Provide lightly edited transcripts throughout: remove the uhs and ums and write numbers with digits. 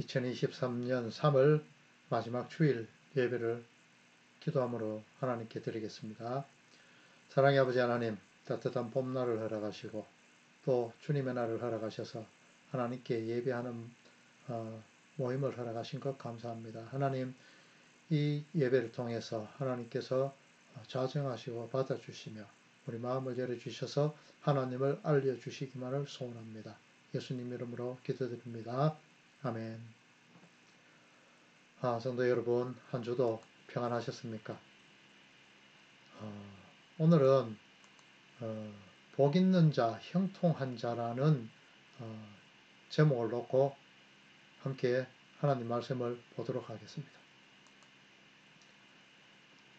2023년 3월 마지막 주일 예배를 기도함으로 하나님께 드리겠습니다. 사랑의 아버지 하나님, 따뜻한 봄날을 허락하시고 또 주님의 날을 허락하셔서 하나님께 예배하는 모임을 허락하신 것 감사합니다. 하나님, 이 예배를 통해서 하나님께서 자정하시고 받아주시며 우리 마음을 열어주셔서 하나님을 알려주시기만을 소원합니다. 예수님 이름으로 기도드립니다. 아멘. 성도 여러분, 한 주도 평안하셨습니까? 오늘은 복 있는 자, 형통한 자라는 제목을 놓고 함께 하나님 말씀을 보도록 하겠습니다.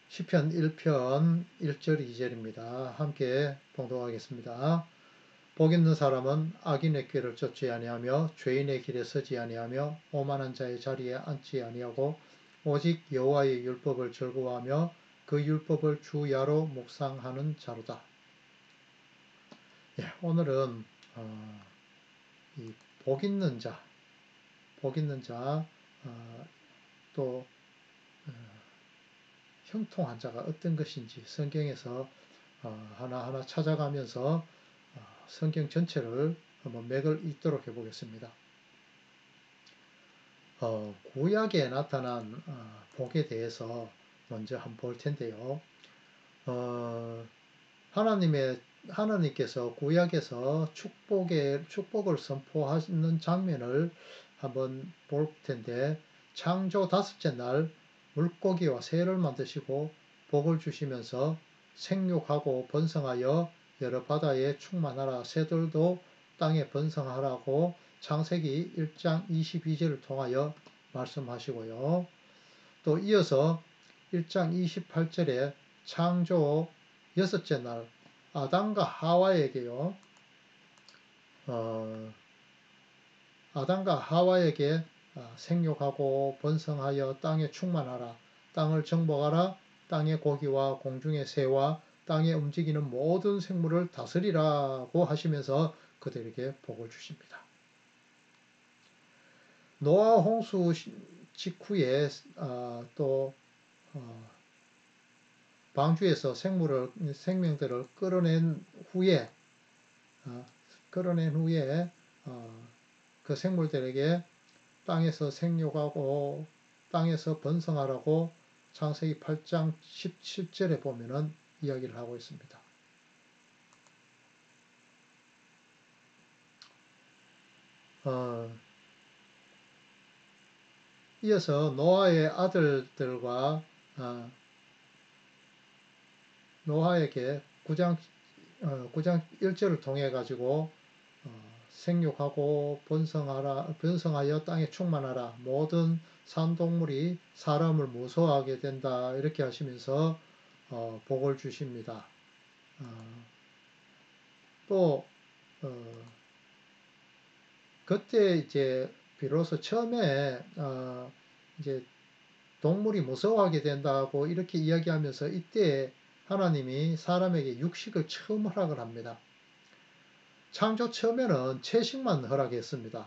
시편 1편 1절 2절입니다. 함께 봉독하겠습니다. 복 있는 사람은 악인의 꾀를 쫓지 아니하며 죄인의 길에 서지 아니하며 오만한 자의 자리에 앉지 아니하고 오직 여호와의 율법을 즐거워하며 그 율법을 주야로 묵상하는 자로다. 오늘은 이 복 있는 자, 또 형통한 자가 어떤 것인지 성경에서 하나하나 찾아가면서 성경 전체를 한번 맥을 잇도록 해보겠습니다. 구약에 나타난 복에 대해서 먼저 한번 볼 텐데요. 하나님께서 구약에서 축복을 선포하는 장면을 한번 볼 텐데, 창조 5째 날 물고기와 새를 만드시고 복을 주시면서 생육하고 번성하여 여러 바다에 충만하라, 새들도 땅에 번성하라고 창세기 1장 22절을 통하여 말씀하시고요. 또 이어서 1장 28절에 창조 6째 날 아담과 하와에게요. 아담과 하와에게 생육하고 번성하여 땅에 충만하라, 땅을 정복하라, 땅의 고기와 공중의 새와 땅에 움직이는 모든 생물을 다스리라고 하시면서 그들에게 복을 주십니다. 노아 홍수 직후에 또 방주에서 생명들을 끌어낸 후에 그 생물들에게 땅에서 생육하고 땅에서 번성하라고 창세기 8장 17절에 보면은 이야기를 하고 있습니다. 이어서 노아의 아들들과 노아에게 9장 1절을 통해 가지고 생육하고 번성하여 땅에 충만하라, 모든 산동물이 사람을 무서워하게 된다, 이렇게 하시면서 복을 주십니다. 또 그때 이제 비로소 처음에 이제 동물이 무서워하게 된다고 이렇게 이야기하면서 이때 하나님이 사람에게 육식을 처음 허락을 합니다. 창조 처음에는 채식만 허락했습니다.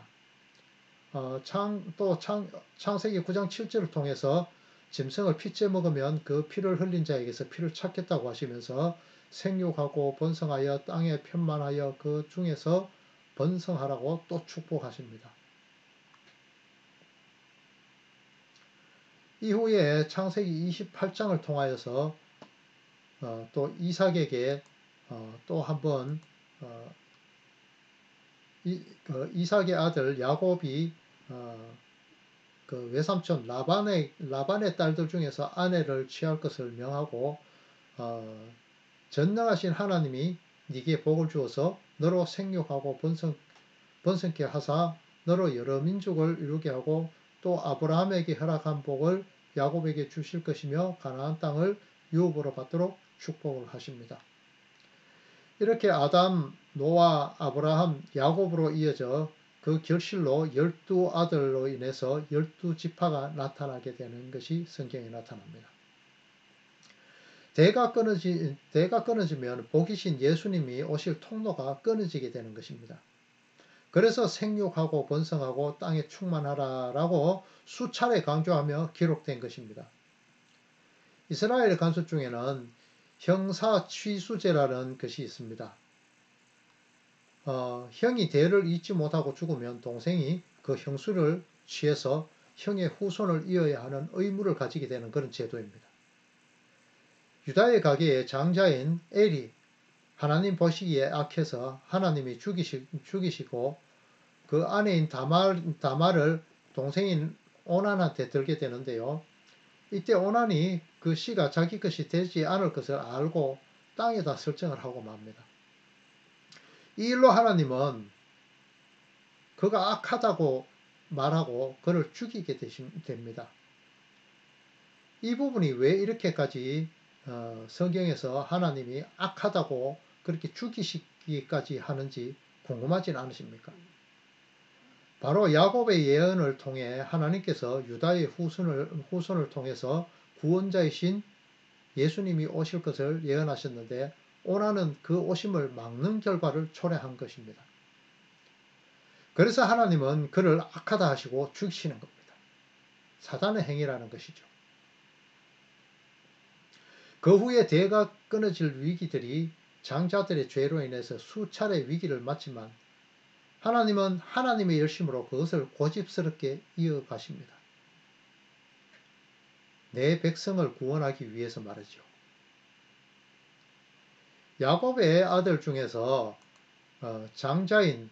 창세기 9장 7절을 통해서 짐승을 피째 먹으면 그 피를 흘린 자에게서 피를 찾겠다고 하시면서 생육하고 번성하여 땅에 편만하여 그 중에서 번성하라고 또 축복하십니다. 이후에 창세기 28장을 통하여서 또 이삭에게 또 한번 이삭의 아들 야곱이 그 외삼촌 라반의 딸들 중에서 아내를 취할 것을 명하고 전능하신 하나님이 네게 복을 주어서 너로 생육하고 번성케 하사 너로 여러 민족을 이루게 하고 또 아브라함에게 허락한 복을 야곱에게 주실 것이며 가나안 땅을 유업으로 받도록 축복을 하십니다. 이렇게 아담, 노아, 아브라함, 야곱으로 이어져 그 결실로 12아들로 인해서 12지파가 나타나게 되는 것이 성경에 나타납니다. 대가 끊어지면 복이신 예수님이 오실 통로가 끊어지게 되는 것입니다. 그래서 생육하고 번성하고 땅에 충만하라라고 수차례 강조하며 기록된 것입니다. 이스라엘 간수 중에는 형사 취수제라는 것이 있습니다. 형이 대를 잇지 못하고 죽으면 동생이 그 형수를 취해서 형의 후손을 이어야 하는 의무를 가지게 되는 그런 제도입니다. 유다의 가계의 장자인 엘이 하나님 보시기에 악해서 하나님이 죽이시고 그 아내인 다말을 동생인 오난한테 들게 되는데요. 이때 오난이 그 씨가 자기 것이 되지 않을 것을 알고 땅에다 설정을 하고 맙니다. 이 일로 하나님은 그가 악하다고 말하고 그를 죽이게 됩니다. 이 부분이 왜 이렇게까지 성경에서 하나님이 악하다고 그렇게 죽이시기까지 하는지 궁금하진 않으십니까? 바로 야곱의 예언을 통해 하나님께서 유다의 후손을 통해서 구원자이신 예수님이 오실 것을 예언하셨는데 오나는 그 오심을 막는 결과를 초래한 것입니다. 그래서 하나님은 그를 악하다 하시고 죽이시는 겁니다. 사단의 행위라는 것이죠. 그 후에 대가 끊어질 위기들이 장자들의 죄로 인해서 수차례 위기를 맞지만 하나님은 하나님의 열심으로 그것을 고집스럽게 이어가십니다. 내 백성을 구원하기 위해서 말이죠. 야곱의 아들 중에서 장자인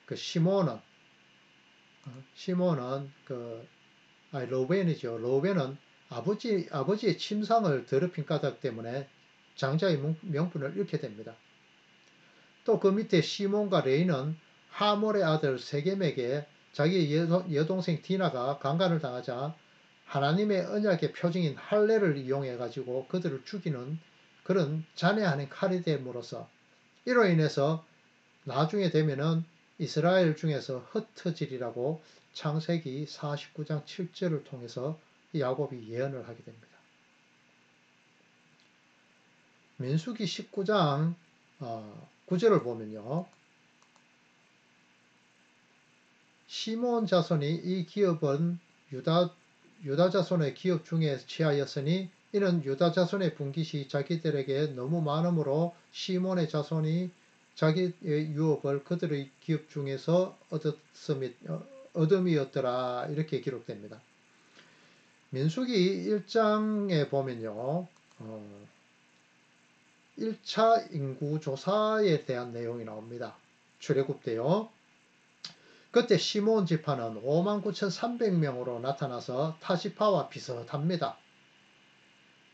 그 시몬은 로벤이죠. 로벤은 아버지의 침상을 더럽힌 까닭 때문에 장자의 명분을 잃게 됩니다. 또 그 밑에 시몬과 레이는 하몰의 아들 세겜에게 자기 여동생 디나가 강간을 당하자 하나님의 언약의 표징인 할례를 이용해 가지고 그들을 죽이는 그런 잔해하는 칼이 됨으로써 이로 인해서 나중에 되면은 이스라엘 중에서 흩어지리라고 창세기 49장 7절을 통해서 야곱이 예언을 하게 됩니다. 민수기 19장 9절을 보면요. 시몬 자손이 이 기업은 유다 자손의 기업 중에 취하였으니 이는 유다 자손의 분깃이 자기들에게 너무 많으므로 시몬의 자손이 자기의 유업을 그들의 기업 중에서 얻음이었더라 이렇게 기록됩니다. 민수기 1장에 보면요. 1차 인구조사에 대한 내용이 나옵니다. 출애굽 때요. 그때 시몬 지파는 59,300명으로 나타나서 타지파와 비슷합니다.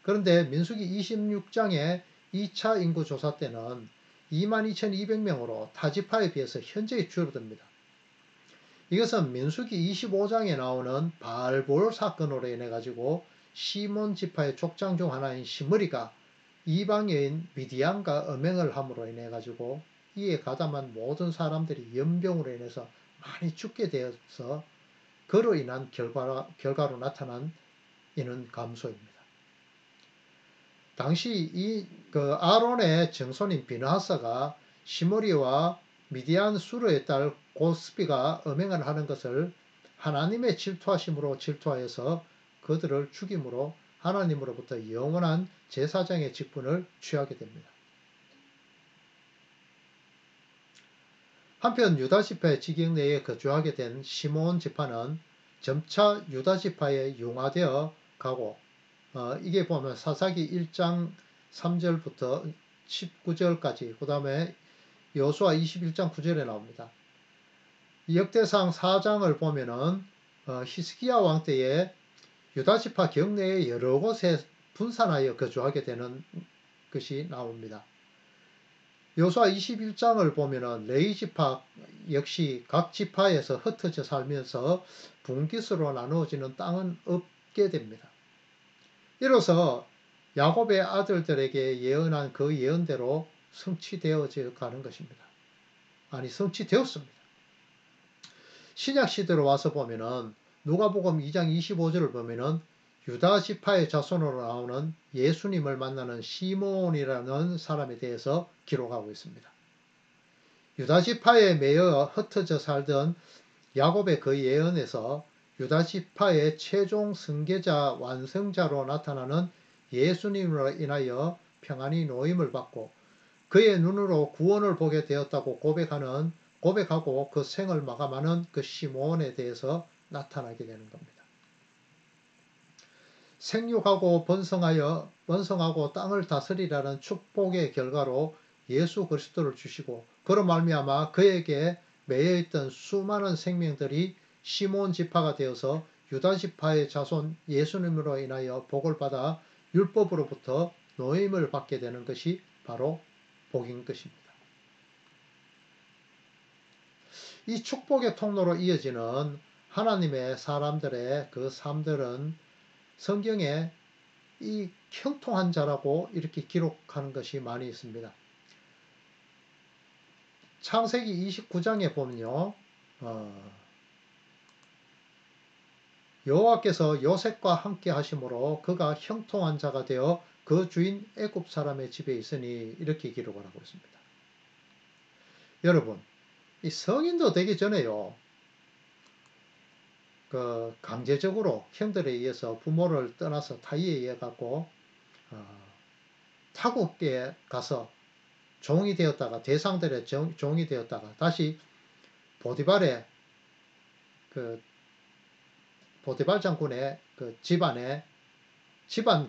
그런데 민수기 26장의 2차 인구조사 때는 22,200명으로 타지파에 비해서 현저히 줄어듭니다. 이것은 민수기 25장에 나오는 바알볼 사건으로 인해 가지고 시몬 지파의 족장 중 하나인 시므리가 이방 여인 미디안과 음행을 함으로 인해 가지고 이에 가담한 모든 사람들이 연병으로 인해서 많이 죽게 되어서 그로 인한 결과로 나타난 이는 감소입니다. 당시 아론의 증손인 비느하스가 시므리와 미디안 수르의 딸 고스비가 음행을 하는 것을 하나님의 질투하심으로 질투하여서 그들을 죽임으로 하나님으로부터 영원한 제사장의 직분을 취하게 됩니다. 한편 유다 지파의 지경 내에 거주하게 된 시몬 지파는 점차 유다 지파에 융화되어 가고 이게 보면 사사기 1장 3절부터 19절까지 그 다음에 여호수아 21장 9절에 나옵니다. 역대상 4장을 보면은 히스기야 왕 때에 유다 지파 경내에 여러 곳에 분산하여 거주하게 되는 것이 나옵니다. 여호수아 21장을 보면은 레위 지파 역시 각 지파에서 흩어져 살면서 분깃으로 나누어지는 땅은 없게 됩니다. 이로써 야곱의 아들들에게 예언한 그 예언대로 성취되어져 가는 것입니다. 아니 성취되었습니다. 신약 시대로 와서 보면은 누가복음 2장 25절을 보면은 유다 지파의 자손으로 나오는 예수님을 만나는 시몬이라는 사람에 대해서 기록하고 있습니다. 유다 지파에 매여 흩어져 살던 야곱의 그 예언에서 유다 지파의 최종 승계자 완성자로 나타나는 예수님으로 인하여 평안이 노임을 받고 그의 눈으로 구원을 보게 되었다고 고백하고 그 생을 마감하는 그 시몬에 대해서 나타나게 되는 겁니다. 생육하고 번성하고 땅을 다스리라는 축복의 결과로 예수 그리스도를 주시고 그로 말미암아 그에게 매여있던 수많은 생명들이 시몬 지파가 되어서 유다 지파의 자손 예수님으로 인하여 복을 받아 율법으로부터 노임을 받게 되는 것이 바로 복인 것입니다. 이 축복의 통로로 이어지는 하나님의 사람들의 그 삶들은 성경에 이 형통한 자라고 이렇게 기록하는 것이 많이 있습니다. 창세기 29장에 보면요. 여호와께서 요셉과 함께 하심으로 그가 형통한 자가 되어 그 주인 애굽 사람의 집에 있으니 이렇게 기록을 하고 있습니다. 여러분, 이 성인도 되기 전에요. 그 강제적으로 형들에 의해서 부모를 떠나서 타의에 의해 갖고 타국에 가서 종이 되었다가 대상들의 종이 되었다가 다시 보디발의 그 보디발 장군의 그 집안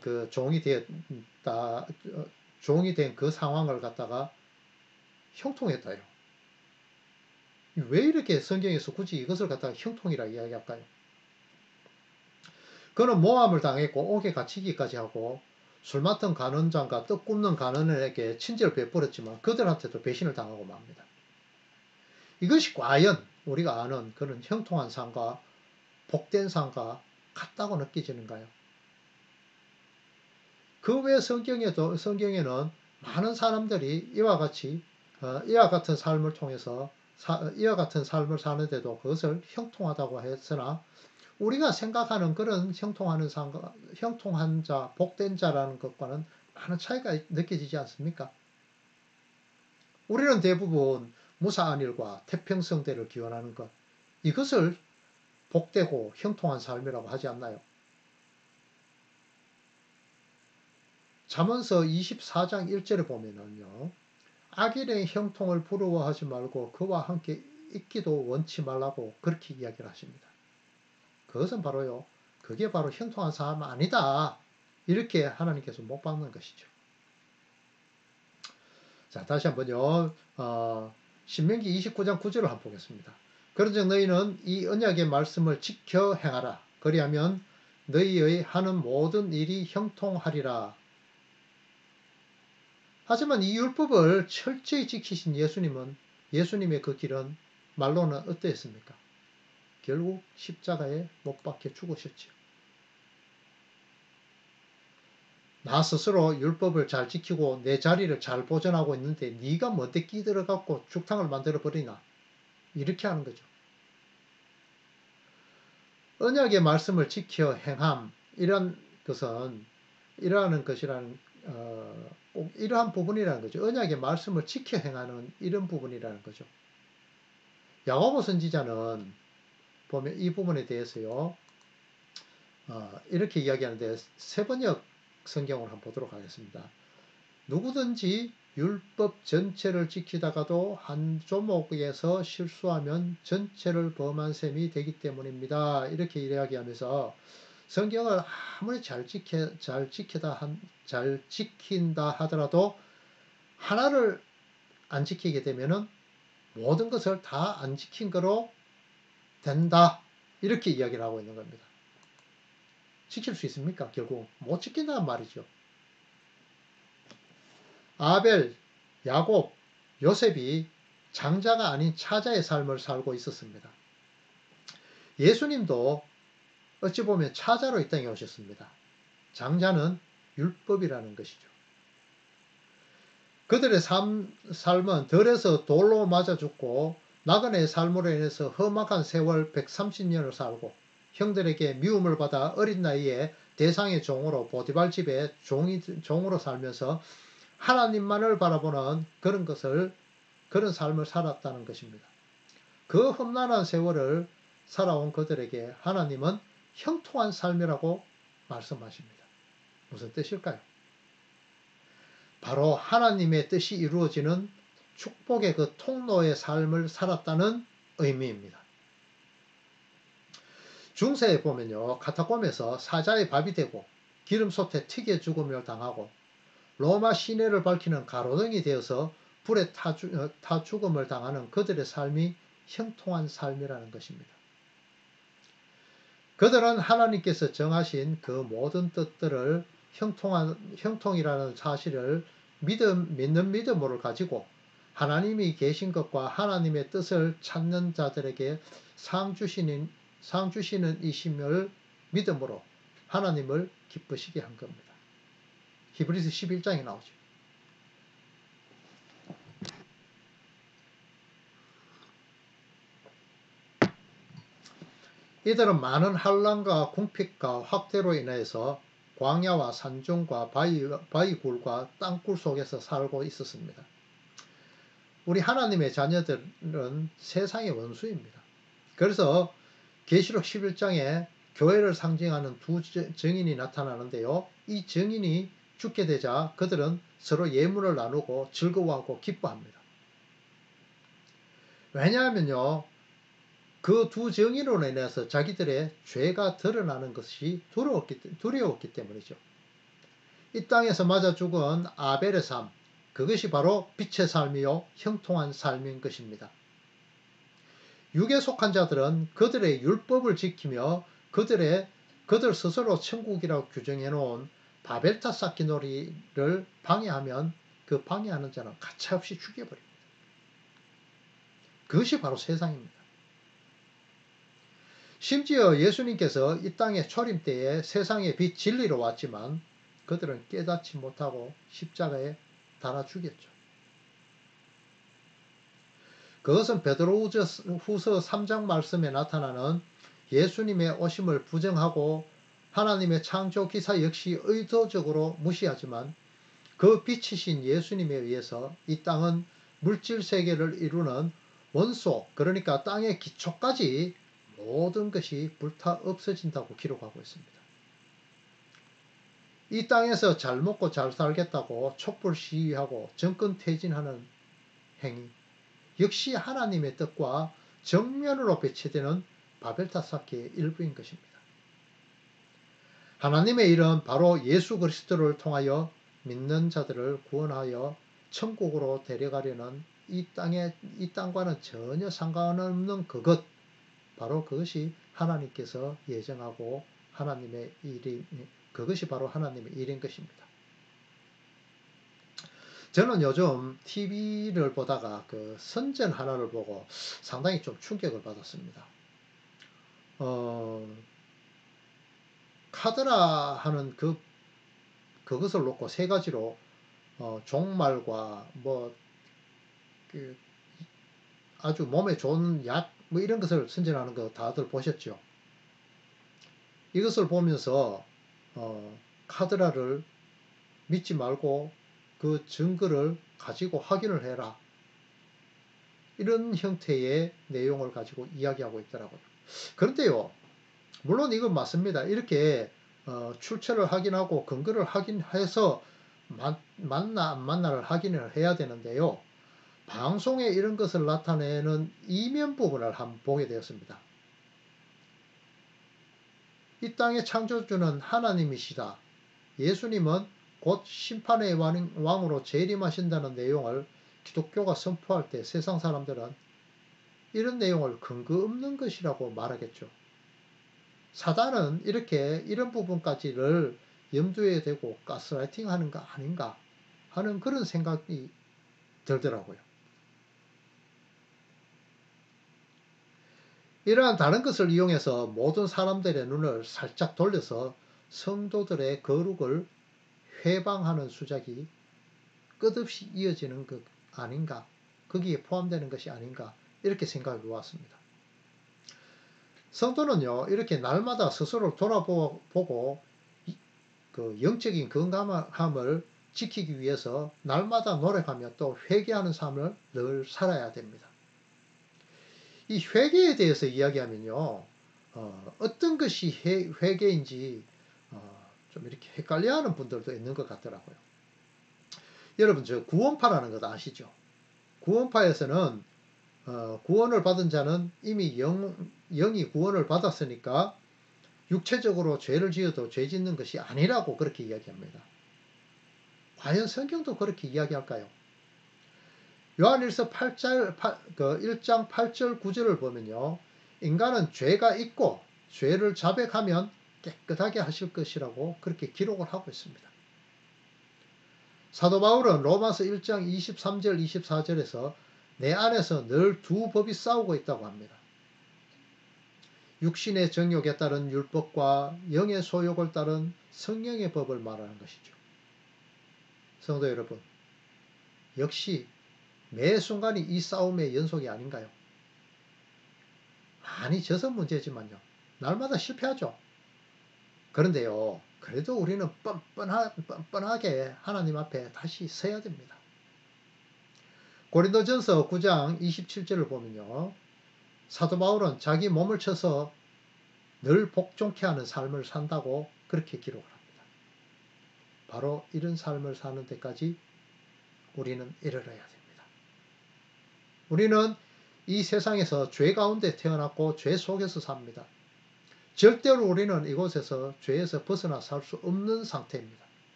그 종이 되었다 종이 된 그 상황을 갖다가 형통했다요. 왜 이렇게 성경에서 굳이 이것을 갖다가 형통이라 이야기할까요? 그는 모함을 당했고 옥에 갇히기까지 하고 술 맡은 간원장과 떡 굽는 간원에게 친절을 베풀었지만 그들한테도 배신을 당하고 맙니다. 이것이 과연 우리가 아는 그런 형통한 삶과 복된 삶과 같다고 느껴지는가요? 그 외 성경에는 많은 사람들이 이와 같은 삶을 통해서 이와 같은 삶을 사는데도 그것을 형통하다고 했으나 우리가 생각하는 그런 형통한 자, 복된 자라는 것과는 많은 차이가 느껴지지 않습니까? 우리는 대부분 무사한 일과 태평성대를 기원하는 것, 이것을 복되고 형통한 삶이라고 하지 않나요? 잠언서 24장 1절에 보면은요. 악인의 형통을 부러워하지 말고 그와 함께 있기도 원치 말라고 그렇게 이야기를 하십니다. 그것은 바로요. 그게 바로 형통한 삶 아니다. 이렇게 하나님께서 못 박는 것이죠. 자, 다시 한번요. 신명기 29장 9절을 한번 보겠습니다. 그런즉 너희는 이 언약의 말씀을 지켜 행하라. 그리하면 너희의 하는 모든 일이 형통하리라. 하지만 이 율법을 철저히 지키신 예수님의 그 길은 말로는 어떠했습니까? 결국 십자가에 못 박혀 죽으셨죠. 나 스스로 율법을 잘 지키고 내 자리를 잘 보존하고 있는데 네가 뭔데 끼들어갖고 죽탕을 만들어 버리나? 이렇게 하는 거죠. 언약의 말씀을 지켜 행함 이러한 것이라는 꼭 이러한 부분이라는 거죠. 언약의 말씀을 지켜 행하는 이런 부분이라는 거죠. 야고보 선지자는 보면 이 부분에 대해서요. 이렇게 이야기하는데 세번역 성경을 한번 보도록 하겠습니다. 누구든지 율법 전체를 지키다가도 한 조목에서 실수하면 전체를 범한 셈이 되기 때문입니다. 이렇게 이야기하면서 성경을 아무리 잘 지킨다 하더라도 하나를 안 지키게 되면은 모든 것을 다 안 지킨 거로 된다. 이렇게 이야기를 하고 있는 겁니다. 지킬 수 있습니까? 결국 못 지킨다는 말이죠. 아벨, 야곱, 요셉이 장자가 아닌 차자의 삶을 살고 있었습니다. 예수님도 어찌 보면 차자로 이 땅에 오셨습니다. 장자는 율법이라는 것이죠. 그들의 삶은 들에서 돌로 맞아 죽고 나그네의 삶으로 인해서 험악한 세월 130년을 살고 형들에게 미움을 받아 어린 나이에 대상의 종으로 보디발 집에 종으로 살면서 하나님만을 바라보는 그런 것을 그런 삶을 살았다는 것입니다. 그 험난한 세월을 살아온 그들에게 하나님은 형통한 삶이라고 말씀하십니다. 무슨 뜻일까요? 바로 하나님의 뜻이 이루어지는 축복의 그 통로의 삶을 살았다는 의미입니다. 중세에 보면요, 카타콤에서 사자의 밥이 되고 기름솥에 튀겨 죽음을 당하고 로마 시내를 밝히는 가로등이 되어서 불에 타 죽음을 당하는 그들의 삶이 형통한 삶이라는 것입니다. 그들은 하나님께서 정하신 그 모든 뜻들을 형통이라는 사실을 믿는 믿음으로 가지고 하나님이 계신 것과 하나님의 뜻을 찾는 자들에게 상 주시는 이심을 믿음으로 하나님을 기쁘시게 한 겁니다. 히브리서 11장에 나오죠. 이들은 많은 환난과 궁핍과 확대로 인해서 광야와 산중과 바위굴과 땅굴 속에서 살고 있었습니다. 우리 하나님의 자녀들은 세상의 원수입니다. 그래서 계시록 11장에 교회를 상징하는 두 증인이 나타나는데요. 이 증인이 죽게 되자 그들은 서로 예물을 나누고 즐거워하고 기뻐합니다. 왜냐하면요, 그 두 증인으로 인해서 자기들의 죄가 드러나는 것이 두려웠기 때문이죠. 이 땅에서 맞아 죽은 아벨의 삶, 그것이 바로 빛의 삶이요 형통한 삶인 것입니다. 육에 속한 자들은 그들의 율법을 지키며 그들 스스로 천국이라고 규정해 놓은 바벨탑 쌓기 놀이를 방해하면 그 방해하는 자는 가차없이 죽여버립니다. 그것이 바로 세상입니다. 심지어 예수님께서 이 땅의 초림 때에 세상의 빛 진리로 왔지만 그들은 깨닫지 못하고 십자가에 달아 죽였죠. 그것은 베드로후서 3장 말씀에 나타나는 예수님의 오심을 부정하고 하나님의 창조 기사 역시 의도적으로 무시하지만 그 빛이신 예수님에 의해서 이 땅은 물질 세계를 이루는 원소, 그러니까 땅의 기초까지 모든 것이 불타 없어진다고 기록하고 있습니다. 이 땅에서 잘 먹고 잘 살겠다고 촛불 시위하고 정권 퇴진하는 행위, 역시 하나님의 뜻과 정면으로 배치되는 바벨탑 쌓기의 일부인 것입니다. 하나님의 일은 바로 예수 그리스도를 통하여 믿는 자들을 구원하여 천국으로 데려가려는 이 땅과는 전혀 상관없는 그것, 바로 그것이 하나님께서 예정하고 그것이 바로 하나님의 일인 것입니다. 저는 요즘 TV를 보다가 그 선전 하나를 보고 상당히 좀 충격을 받았습니다. 카드라 하는 그것을 놓고 세 가지로 종말과 아주 몸에 좋은 약 이런 것을 선전하는 거 다들 보셨죠? 이것을 보면서 카드라를 믿지 말고 그 증거를 가지고 확인을 해라. 이런 형태의 내용을 가지고 이야기하고 있더라고요. 그런데요, 물론 이건 맞습니다. 이렇게 출처를 확인하고 근거를 확인해서 맞나 안 맞나를 확인을 해야 되는데요. 방송에 이런 것을 나타내는 이면 부분을 한번 보게 되었습니다. 이 땅의 창조주는 하나님이시다. 예수님은 곧 심판의 왕으로 재림하신다는 내용을 기독교가 선포할 때 세상 사람들은 이런 내용을 근거 없는 것이라고 말하겠죠. 사단은 이런 부분까지를 염두에 대고 가스라이팅 하는 거 아닌가 하는 그런 생각이 들더라고요. 이러한 다른 것을 이용해서 모든 사람들의 눈을 살짝 돌려서 성도들의 거룩을 회방하는 수작이 끝없이 이어지는 것 아닌가, 거기에 포함되는 것이 아닌가, 이렇게 생각해 보았습니다. 성도는요, 이렇게 날마다 스스로를 돌아보고 그 영적인 건강함을 지키기 위해서 날마다 노력하며 또 회개하는 삶을 늘 살아야 됩니다. 이 회개에 대해서 이야기하면요, 어떤 것이 회개인지 좀 이렇게 헷갈려하는 분들도 있는 것 같더라고요. 여러분, 저 구원파라는 것 아시죠? 구원파에서는 구원을 받은 자는 이미 영이 구원을 받았으니까 육체적으로 죄를 지어도 죄 짓는 것이 아니라고 그렇게 이야기합니다. 과연 성경도 그렇게 이야기할까요? 요한일서 1장 8절 9절을 보면요, 인간은 죄가 있고 죄를 자백하면 깨끗하게 하실 것이라고 그렇게 기록을 하고 있습니다. 사도 바울은 로마서 1장 23절 24절에서 내 안에서 늘 두 법이 싸우고 있다고 합니다. 육신의 정욕에 따른 율법과 영의 소욕을 따른 성령의 법을 말하는 것이죠. 성도 여러분, 역시 매 순간이 이 싸움의 연속이 아닌가요? 많이 져서 문제지만요, 날마다 실패하죠. 그런데요, 그래도 우리는 뻔뻔하게 하나님 앞에 다시 서야 됩니다. 고린도전서 9장 27절을 보면요, 사도 바울은 자기 몸을 쳐서 늘 복종케 하는 삶을 산다고 그렇게 기록을 합니다. 바로 이런 삶을 사는 데까지 우리는 이르러야 됩니다. 우리는 이 세상에서 죄 가운데 태어났고 죄 속에서 삽니다. 절대로 우리는 이곳에서 죄에서 벗어나 살 수 없는 상태입니다.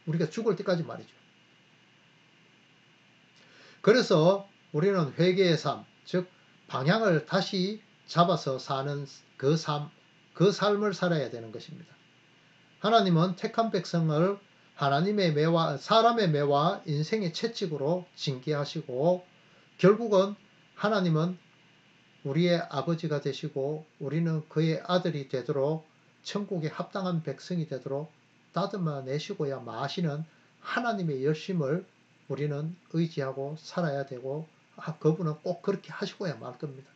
우리가 죽을 때까지 말이죠. 그래서 우리는 회개의 삶, 즉 방향을 다시 잡아서 사는 그 삶을 살아야 되는 것입니다. 하나님은 택한 백성을 사람의 매와 인생의 채찍으로 징계하시고, 결국은 하나님은 우리의 아버지가 되시고 우리는 그의 아들이 되도록, 천국에 합당한 백성이 되도록 다듬어 내시고야 마시는 하나님의 열심을 우리는 의지하고 살아야 되고, 그분은 꼭 그렇게 하시고야 말 겁니다.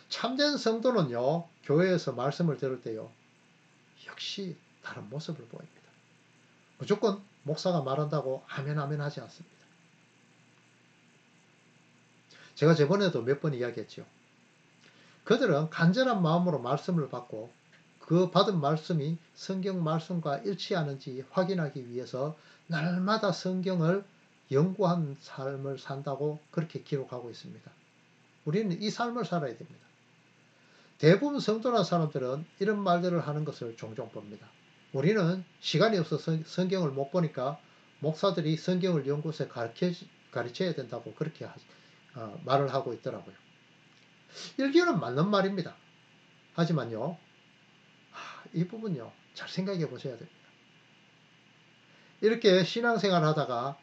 참된 성도는요, 교회에서 말씀을 들을 때요, 역시 다른 모습을 보입니다. 무조건 목사가 말한다고 아멘 아멘 하지 않습니다. 제가 저번에도 몇 번 이야기했죠. 그들은 간절한 마음으로 말씀을 받고 그 받은 말씀이 성경 말씀과 일치하는지 확인하기 위해서 날마다 성경을 연구한 삶을 산다고 그렇게 기록하고 있습니다. 우리는 이 삶을 살아야 됩니다. 대부분 성도나 사람들은 이런 말들을 하는 것을 종종 봅니다. 우리는 시간이 없어서 성경을 못 보니까 목사들이 성경을 연구해서 가르쳐야 된다고 그렇게 말을 하고 있더라고요. 일견은 맞는 말입니다. 하지만요, 이 부분요, 잘 생각해 보셔야 됩니다. 이렇게 신앙생활 하다가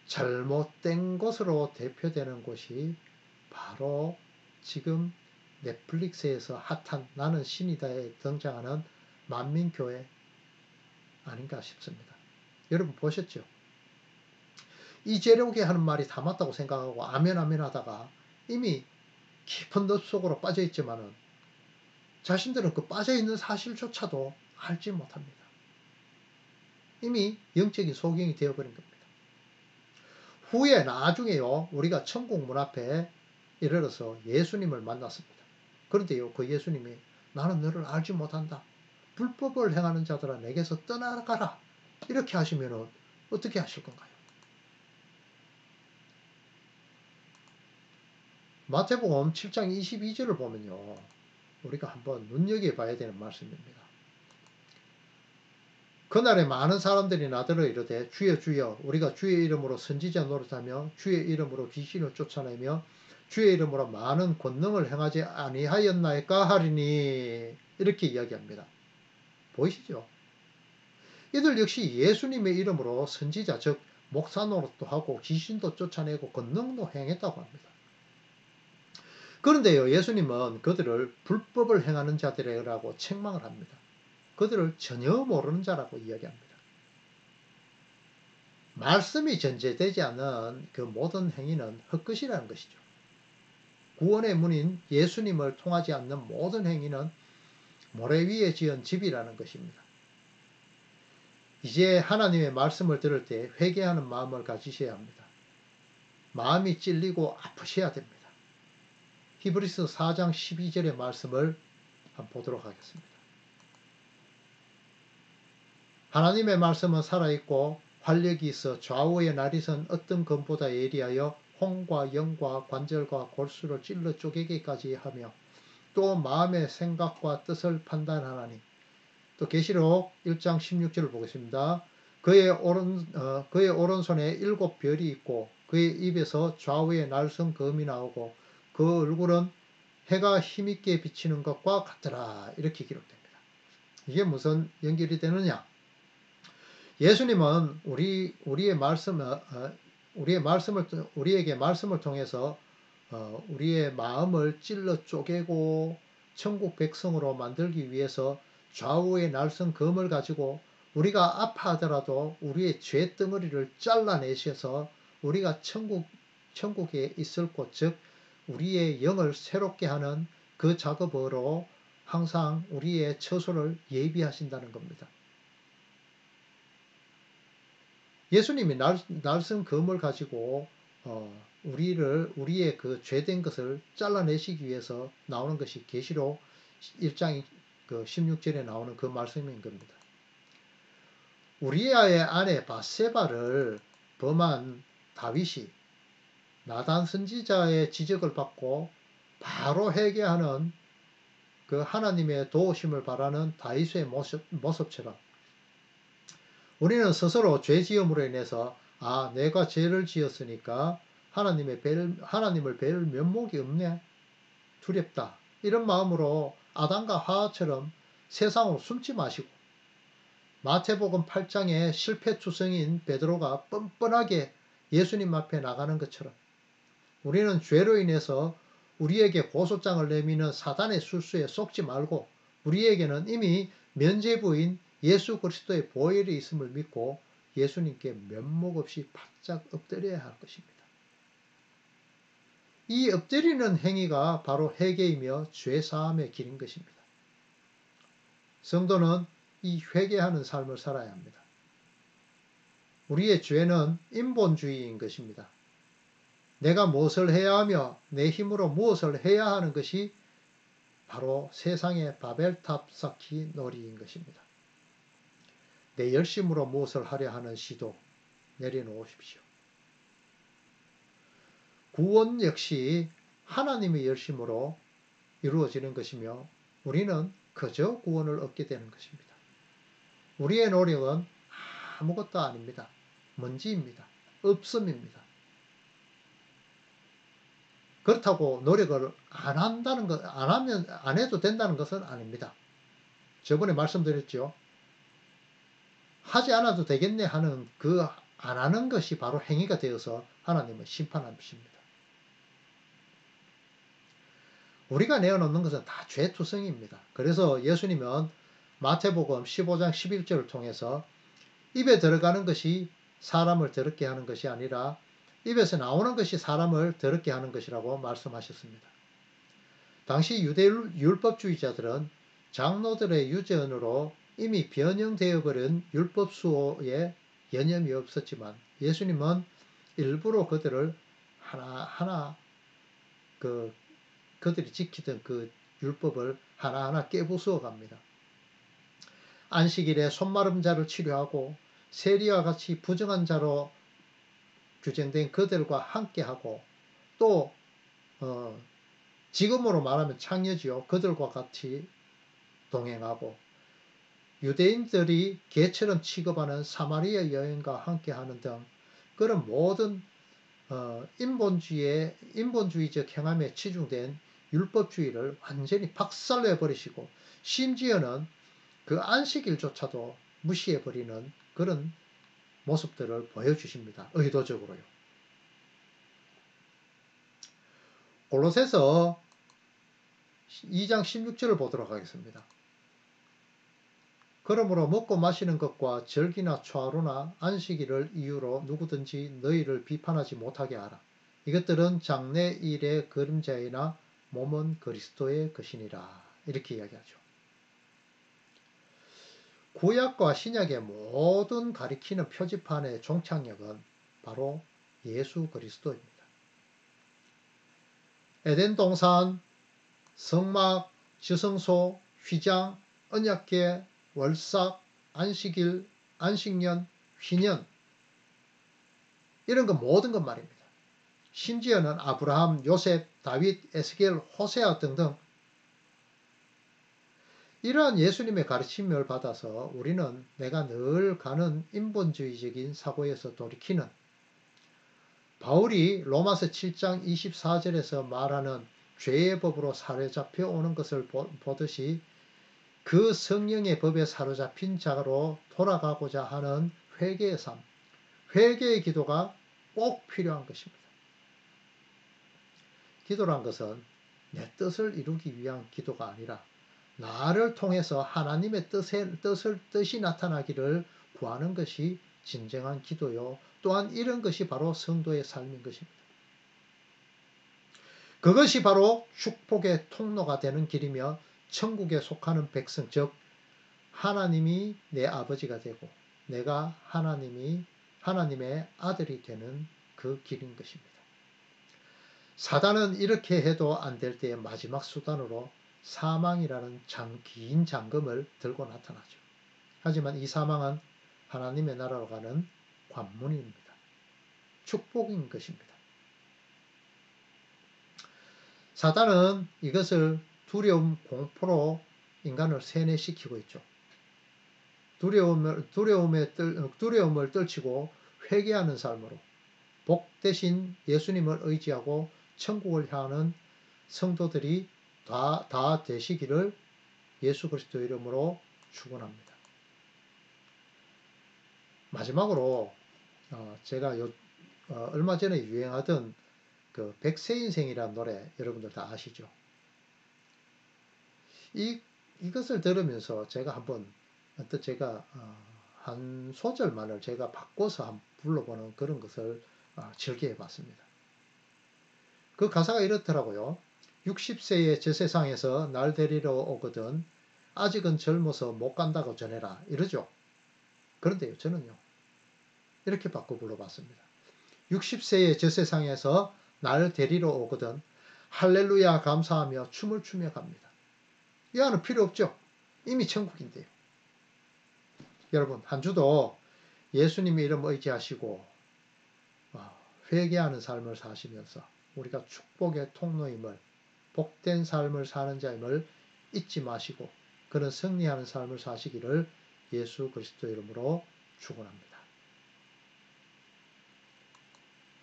잘못된 것으로 대표되는 곳이 바로 지금 넷플릭스에서 핫한 나는 신이다에 등장하는 만민교회 아닌가 싶습니다. 여러분 보셨죠? 이재력이 하는 말이 다 맞다고 생각하고 아멘 아멘 하다가 이미 깊은 늪 속으로 빠져 있지만은 자신들은 그 빠져 있는 사실조차도 알지 못합니다. 이미 영적인 소경이 되어버린 겁니다. 후에 나중에요, 우리가 천국 문 앞에 이르러서 예수님을 만났습니다. 그런데요, 그 예수님이 나는 너를 알지 못한다, 불법을 행하는 자들아 내게서 떠나가라, 이렇게 하시면 어떻게 하실 건가요? 마태복음 7장 22절을 보면요, 우리가 한번 눈여겨봐야 되는 말씀입니다. 그날에 많은 사람들이 나더러 이르되 주여 주여 우리가 주의 이름으로 선지자 노릇하며 주의 이름으로 귀신을 쫓아내며 주의 이름으로 많은 권능을 행하지 아니하였나이까 하리니, 이렇게 이야기합니다. 보이시죠? 이들 역시 예수님의 이름으로 선지자, 즉 목사 노릇도 하고 귀신도 쫓아내고 권능도 행했다고 합니다. 그런데요, 예수님은 그들을 불법을 행하는 자들이라고 책망을 합니다. 그들을 전혀 모르는 자라고 이야기합니다. 말씀이 전제되지 않은 그 모든 행위는 헛것이라는 것이죠. 구원의 문인 예수님을 통하지 않는 모든 행위는 모래 위에 지은 집이라는 것입니다. 이제 하나님의 말씀을 들을 때 회개하는 마음을 가지셔야 합니다. 마음이 찔리고 아프셔야 됩니다. 히브리서 4장 12절의 말씀을 한번 보도록 하겠습니다. 하나님의 말씀은 살아있고 활력이 있어 좌우의 날이선 어떤 검보다 예리하여 혼과 영과 관절과 골수를 찔러 쪼개기까지 하며 또 마음의 생각과 뜻을 판단하나니. 또 계시록 1장 16절을 보겠습니다. 그의 오른손에 7별이 있고 그의 입에서 좌우의 날선 검이 나오고 그 얼굴은 해가 힘있게 비치는 것과 같더라. 이렇게 기록됩니다. 이게 무슨 연결이 되느냐? 예수님은 우리에게 말씀을 통해서 우리의 마음을 찔러 쪼개고 천국 백성으로 만들기 위해서 좌우의 날선 검을 가지고 우리가 아파하더라도 우리의 죄 덩어리를 잘라내셔서 우리가 천국에 있을 곳, 즉 우리의 영을 새롭게 하는 그 작업으로 항상 우리의 처소를 예비하신다는 겁니다. 예수님이 날선 검을 가지고 우리의 그 죄된 것을 잘라내시기 위해서 나오는 것이 계시록 1장 16절에 나오는 그 말씀인 겁니다. 우리아의 아내 바세바를 범한 다윗이 나단 선지자의 지적을 받고 바로 회개하는 그 하나님의 도우심을 바라는 다윗의 모습처럼 우리는 스스로 죄지음으로 인해서 내가 죄를 지었으니까 하나님을 뵐 면목이 없네, 두렵다, 이런 마음으로 아담과 하와처럼 세상으로 숨지 마시고 마태복음 8장의 실패투성인 베드로가 뻔뻔하게 예수님 앞에 나가는 것처럼 우리는 죄로 인해서 우리에게 고소장을 내미는 사단의 술수에 속지 말고 우리에게는 이미 면죄부인 예수 그리스도의 보혈이 있음을 믿고 예수님께 면목 없이 바짝 엎드려야 할 것입니다. 이 엎드리는 행위가 바로 회개이며 죄사함의 길인 것입니다. 성도는 이 회개하는 삶을 살아야 합니다. 우리의 죄는 인본주의인 것입니다. 내가 무엇을 해야 하며 내 힘으로 무엇을 해야 하는 것이 바로 세상의 바벨탑 쌓기 놀이인 것입니다. 내 열심으로 무엇을 하려 하는 시도 내려놓으십시오. 구원 역시 하나님의 열심으로 이루어지는 것이며 우리는 그저 구원을 얻게 되는 것입니다. 우리의 노력은 아무것도 아닙니다. 먼지입니다. 없음입니다. 그렇다고 노력을 안 해도 된다는 것은 아닙니다. 저번에 말씀드렸죠. 하지 않아도 되겠네 하는 안 하는 것이 바로 행위가 되어서 하나님은 심판하십니다. 우리가 내어놓는 것은 다 죄투성입니다. 그래서 예수님은 마태복음 15장 11절을 통해서 입에 들어가는 것이 사람을 더럽게 하는 것이 아니라 입에서 나오는 것이 사람을 더럽게 하는 것이라고 말씀하셨습니다. 당시 유대 율법주의자들은 장로들의 유전으로 이미 변형되어 버린 율법 수호에 여념이 없었지만 예수님은 일부러 그들을 하나하나 그들이 지키던 그 율법을 하나하나 깨부수어 갑니다. 안식일에 손마름 자를 치료하고 세리와 같이 부정한 자로 규정된 그들과 함께하고 또 지금으로 말하면 창녀지요. 그들과 같이 동행하고 유대인들이 개처럼 취급하는 사마리아 여인과 함께하는 등 그런 모든 인본주의적 행함에 치중된 율법주의를 완전히 박살내버리시고 심지어는 그 안식일조차도 무시해버리는 그런 모습들을 보여주십니다. 의도적으로요. 골로새서 2장 16절을 보도록 하겠습니다. 그러므로 먹고 마시는 것과 절기나 초하루나 안식일을 이유로 누구든지 너희를 비판하지 못하게 하라. 이것들은 장래일의 그림자이나 몸은 그리스도의 것이니라. 이렇게 이야기하죠. 구약과 신약의 모든 가리키는 표지판의 종착역은 바로 예수 그리스도입니다. 에덴 동산, 성막, 지성소, 휘장, 언약궤, 월삭, 안식일, 안식년, 휘년 이런 거 모든 것 말입니다. 심지어는 아브라함, 요셉, 다윗, 에스겔, 호세아 등등 이러한 예수님의 가르침을 받아서 우리는 내가 늘 가는 인본주의적인 사고에서 돌이키는 바울이 로마서 7장 24절에서 말하는 죄의 법으로 사로잡혀 오는 것을 보듯이 그 성령의 법에 사로잡힌 자로 돌아가고자 하는 회개의 삶, 회개의 기도가 꼭 필요한 것입니다. 기도란 것은 내 뜻을 이루기 위한 기도가 아니라 나를 통해서 하나님의 뜻이 나타나기를 구하는 것이 진정한 기도요. 또한 이런 것이 바로 성도의 삶인 것입니다. 그것이 바로 축복의 통로가 되는 길이며 천국에 속하는 백성, 즉 하나님이 내 아버지가 되고 내가 하나님의 아들이 되는 그 길인 것입니다. 사단은 이렇게 해도 안 될 때의 마지막 수단으로 사망이라는 긴 잠금을 들고 나타나죠. 하지만 이 사망은 하나님의 나라로 가는 관문입니다. 축복인 것입니다. 사단은 이것을 두려움, 공포로 인간을 세뇌시키고 있죠. 두려움을 떨치고 회개하는 삶으로 복 대신 예수님을 의지하고 천국을 향하는 성도들이 다 되시기를 예수 그리스도 이름으로 축원합니다. 마지막으로 제가 얼마 전에 유행하던 그 백세 인생이라는 노래 여러분들 다 아시죠? 이것을 들으면서 제가 한번 제가 한 소절만을 제가 바꿔서 한번 불러보는 그런 것을 즐겨해 봤습니다. 그 가사가 이렇더라고요. 60세의 저 세상에서 날 데리러 오거든 아직은 젊어서 못 간다고 전해라 이러죠. 그런데요 저는요 이렇게 바꿔 불러봤습니다. 60세의 저 세상에서 날 데리러 오거든 할렐루야 감사하며 춤을 추며 갑니다. 이 안은 필요 없죠. 이미 천국인데요. 여러분 한 주도 예수님의 이름 의지하시고 회개하는 삶을 사시면서 우리가 축복의 통로임을 복된 삶을 사는 자임을 잊지 마시고 그런 승리하는 삶을 사시기를 예수 그리스도 이름으로 축원합니다.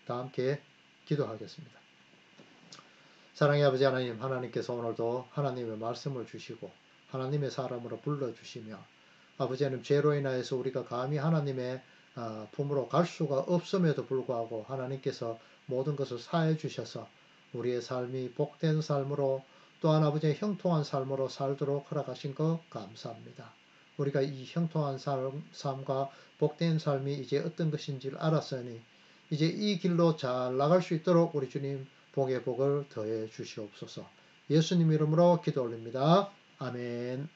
다 함께 기도하겠습니다. 사랑의 아버지 하나님, 하나님께서 오늘도 하나님의 말씀을 주시고 하나님의 사람으로 불러주시며 아버지 하나님 죄로 인하여서 우리가 감히 하나님의 품으로 갈 수가 없음에도 불구하고 하나님께서 모든 것을 사해 주셔서 우리의 삶이 복된 삶으로 또한 아버지의 형통한 삶으로 살도록 허락하신 것 감사합니다. 우리가 이 형통한 삶과 복된 삶이 이제 어떤 것인지를 알았으니 이제 이 길로 잘 나갈 수 있도록 우리 주님 복의 복을 더해 주시옵소서. 예수님 이름으로 기도 올립니다. 아멘.